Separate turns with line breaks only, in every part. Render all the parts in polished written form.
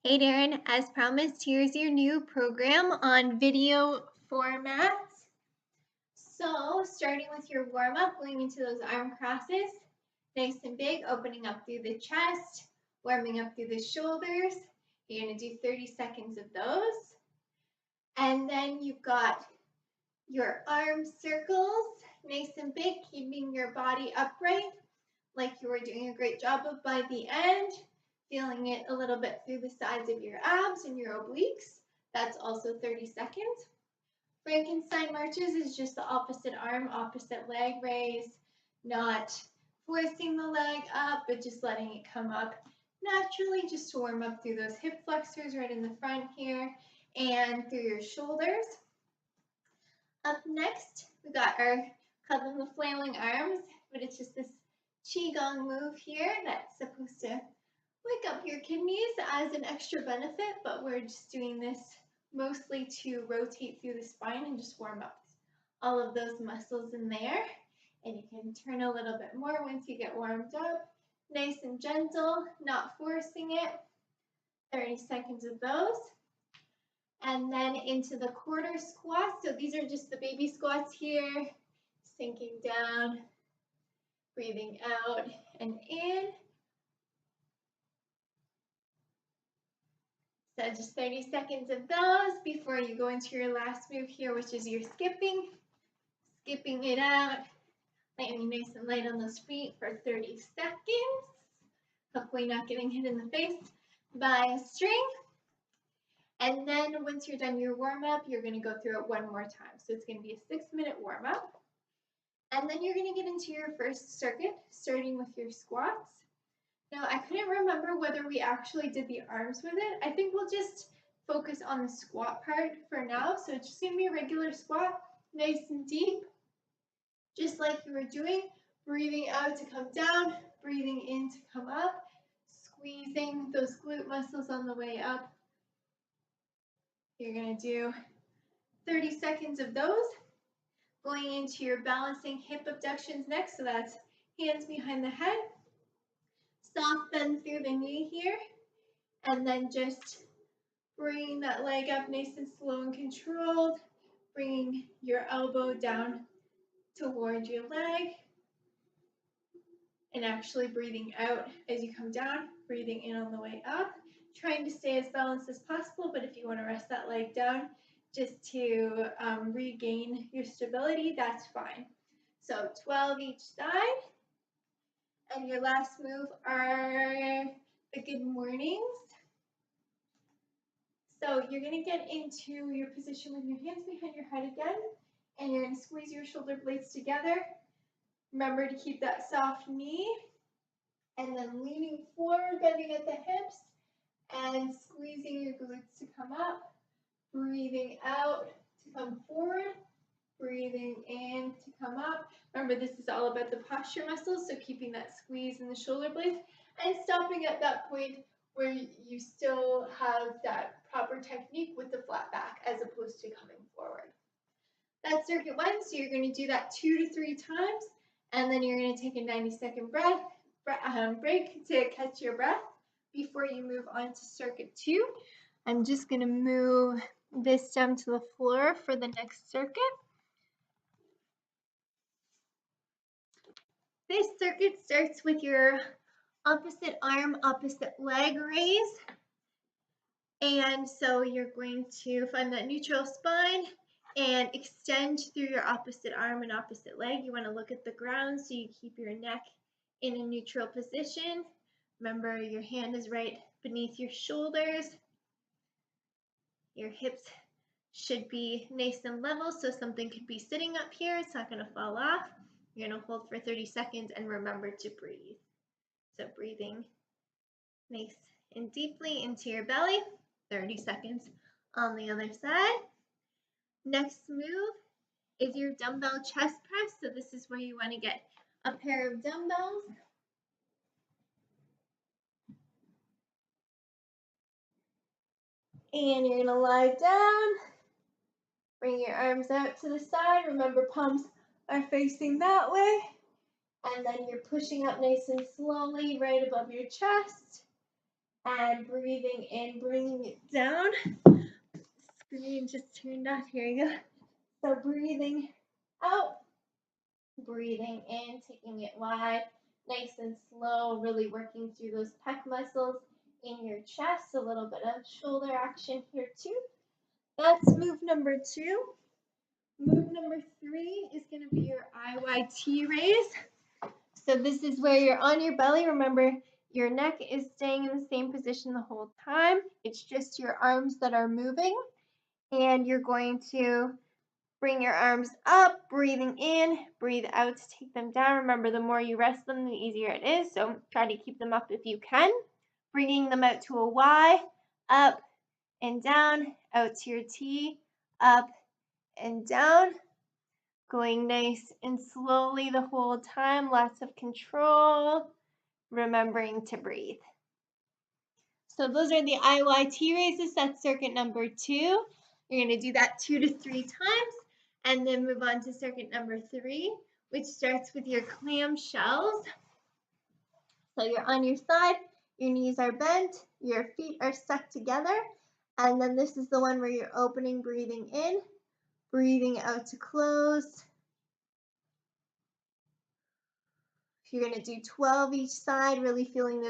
Hey Darren, as promised, here's your new program on video format. So, starting with your warm up, going into those arm crosses, nice and big, opening up through the chest, warming up through the shoulders. You're going to do 30 seconds of those. And then you've got your arm circles, nice and big, keeping your body upright, like you were doing a great job of by the end. Feeling it a little bit through the sides of your abs and your obliques. That's also 30 seconds. Frankenstein marches is just the opposite arm, opposite leg raise, not forcing the leg up, but just letting it come up naturally, just to warm up through those hip flexors right in the front here and through your shoulders. Up next, we got our cuddling the flailing arms, but it's just this qigong move here that's supposed to wake up your kidneys as an extra benefit, but we're just doing this mostly to rotate through the spine and just warm up all of those muscles in there. And you can turn a little bit more once you get warmed up. Nice and gentle, not forcing it. 30 seconds of those. And then into the quarter squats. So these are just the baby squats here. Sinking down, breathing out and in. So just 30 seconds of those before you go into your last move here, which is your skipping. Skipping it out, landing nice and light on those feet for 30 seconds. Hopefully not getting hit in the face by a string. And then once you're done your warm-up, you're going to go through it one more time. So it's going to be a 6-minute warm-up. And then you're going to get into your first circuit, starting with your squats. Now, I couldn't remember whether we actually did the arms with it. I think we'll just focus on the squat part for now. So it's just going to be a regular squat, nice and deep, just like you were doing. Breathing out to come down, breathing in to come up, squeezing those glute muscles on the way up. You're going to do 30 seconds of those. Going into your balancing hip abductions next. So that's hands behind the head. Soft bend through the knee here, and then just bringing that leg up nice and slow and controlled, bringing your elbow down toward your leg, and actually breathing out as you come down, breathing in on the way up, trying to stay as balanced as possible, but if you want to rest that leg down just to regain your stability, that's fine. So 12 each side. And your last move are the good mornings. So you're going to get into your position with your hands behind your head again, and you're going to squeeze your shoulder blades together. Remember to keep that soft knee, and then leaning forward, bending at the hips, and squeezing your glutes to come up, breathing out to come forward, breathing in to come up. Remember, this is all about the posture muscles, so keeping that squeeze in the shoulder blades and stopping at that point where you still have that proper technique with the flat back as opposed to coming forward. That's circuit 1, so you're going to do that 2 to 3 times, and then you're going to take a 90-second break to catch your breath before you move on to circuit 2. I'm just going to move this down to the floor for the next circuit. This circuit starts with your opposite arm, opposite leg raise. And so you're going to find that neutral spine and extend through your opposite arm and opposite leg. You want to look at the ground so you keep your neck in a neutral position. Remember, your hand is right beneath your shoulders. Your hips should be nice and level, so something could be sitting up here. It's not going to fall off. You're going to hold for 30 seconds and remember to breathe. So breathing nice and deeply into your belly. 30 seconds on the other side. Next move is your dumbbell chest press. So this is where you want to get a pair of dumbbells. And you're going to lie down. Bring your arms out to the side. Remember, palms are facing that way. And then you're pushing up nice and slowly right above your chest. And breathing in, bringing it down. Screen just turned off. Here you go. So breathing out, breathing in, taking it wide, nice and slow, really working through those pec muscles in your chest. A little bit of shoulder action here too. That's move number 2. Move number 3 is going to be your IYT raise. So this is where you're on your belly. Remember, your neck is staying in the same position the whole time. It's just your arms that are moving. And you're going to bring your arms up, breathing in, breathe out to take them down. Remember, the more you rest them, the easier it is. So try to keep them up if you can. Bringing them out to a Y, up and down, out to your T, up and down. Going nice and slowly the whole time, lots of control, remembering to breathe. So those are the IYT raises. That's circuit number 2. You're going to do that 2 to 3 times and then move on to circuit number 3, which starts with your clamshells. So you're on your side, your knees are bent, your feet are stuck together, and then this is the one where you're opening, breathing in, breathing out to close. You're going to do 12 each side, really feeling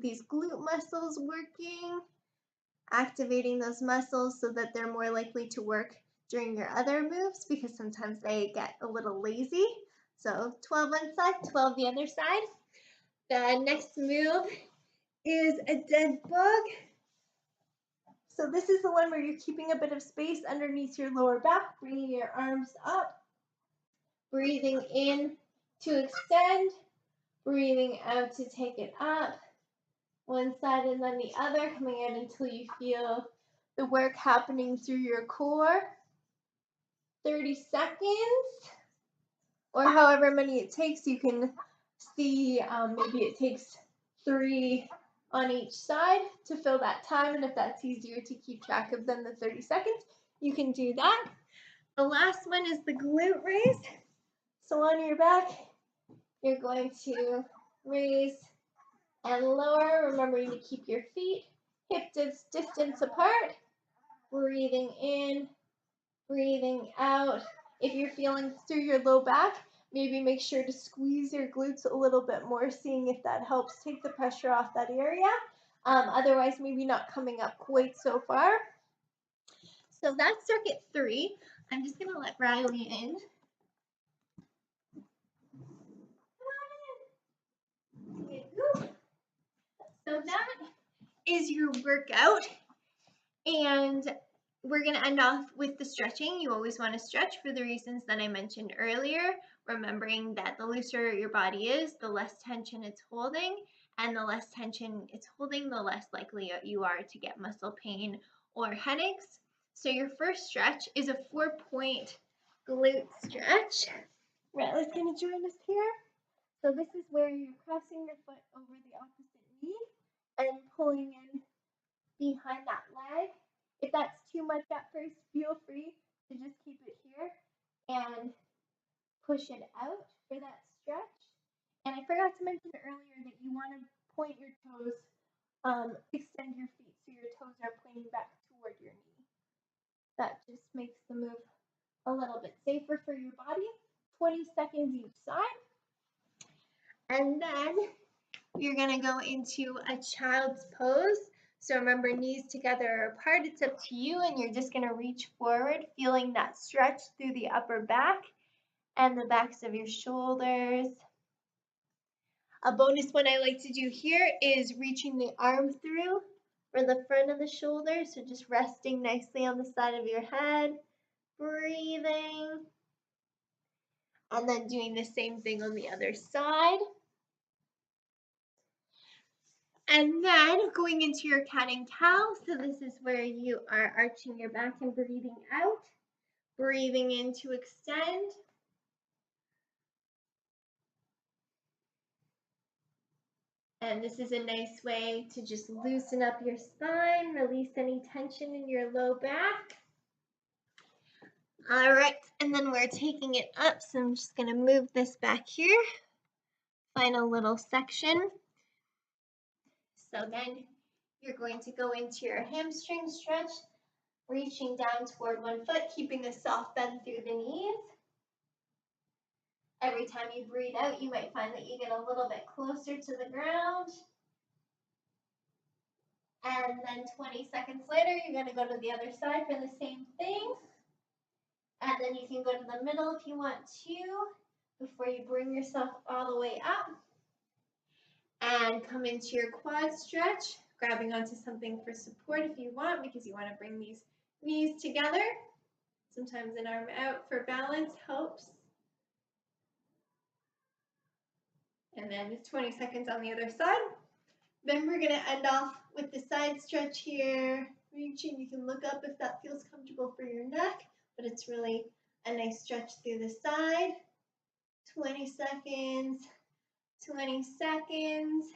these glute muscles working, activating those muscles so that they're more likely to work during your other moves because sometimes they get a little lazy. So 12 one side, 12 the other side. The next move is a dead bug. So this is the one where you're keeping a bit of space underneath your lower back, bringing your arms up, breathing in to extend, breathing out to take it up, one side and then the other, coming out until you feel the work happening through your core. 30 seconds, or however many it takes. You can see maybe it takes 3 on each side to fill that time, and if that's easier to keep track of than the 30 seconds, you can do that. The last one is the glute raise. So on your back, you're going to raise and lower, remembering to keep your feet hip distance apart. Breathing in, breathing out. If you're feeling through your low back, maybe make sure to squeeze your glutes a little bit more, seeing if that helps take the pressure off that area. Otherwise, maybe not coming up quite so far. So that's circuit 3. I'm just going to let Riley in. So that is your workout, and we're going to end off with the stretching. You always want to stretch for the reasons that I mentioned earlier, remembering that the looser your body is, the less tension it's holding, and the less tension it's holding, the less likely you are to get muscle pain or headaches. So your first stretch is a 4-point glute stretch. Riley's going to join us here. So this is where you're crossing your foot over the opposite knee and pulling in behind that leg. If that's too much at first, feel free to just keep it here and push it out for that stretch. And I forgot to mention earlier that you want to point your toes, extend your feet so your toes are pointing back toward your knee. That just makes the move a little bit safer for your body. 20 seconds each side. And then you're going to go into a child's pose. So remember, knees together or apart. It's up to you, and you're just going to reach forward, feeling that stretch through the upper back and the backs of your shoulders. A bonus one I like to do here is reaching the arm through for the front of the shoulder. So just resting nicely on the side of your head, breathing, and then doing the same thing on the other side. And then going into your cat and cow. So this is where you are arching your back and breathing out, breathing in to extend. And this is a nice way to just loosen up your spine, release any tension in your low back. All right, and then we're taking it up. So I'm just going to move this back here. Final little section. So then You're going to go into your hamstring stretch, reaching down toward one foot, keeping a soft bend through the knees. Every time you breathe out, you might find that you get a little bit closer to the ground. And then 20 seconds later, you're going to go to the other side for the same thing. And then you can go to the middle if you want to, before you bring yourself all the way up. And come into your quad stretch, grabbing onto something for support if you want, because you want to bring these knees together. Sometimes an arm out for balance helps. And then 20 seconds on the other side. Then we're going to end off with the side stretch here. Reaching, you can look up if that feels comfortable for your neck, but it's really a nice stretch through the side. 20 seconds, 20 seconds.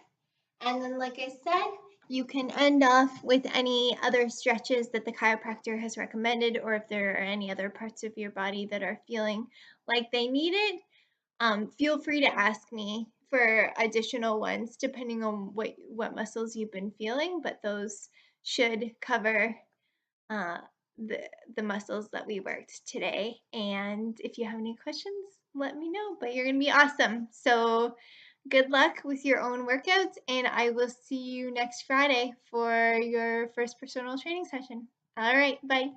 And then, like I said, you can end off with any other stretches that the chiropractor has recommended, or if there are any other parts of your body that are feeling like they need it, feel free to ask me for additional ones depending on what muscles you've been feeling, but those should cover uh, the muscles that we worked today. And if you have any questions, let me know, but you're going to be awesome. So good luck with your own workouts, and I will see you next Friday for your first personal training session. All right, bye.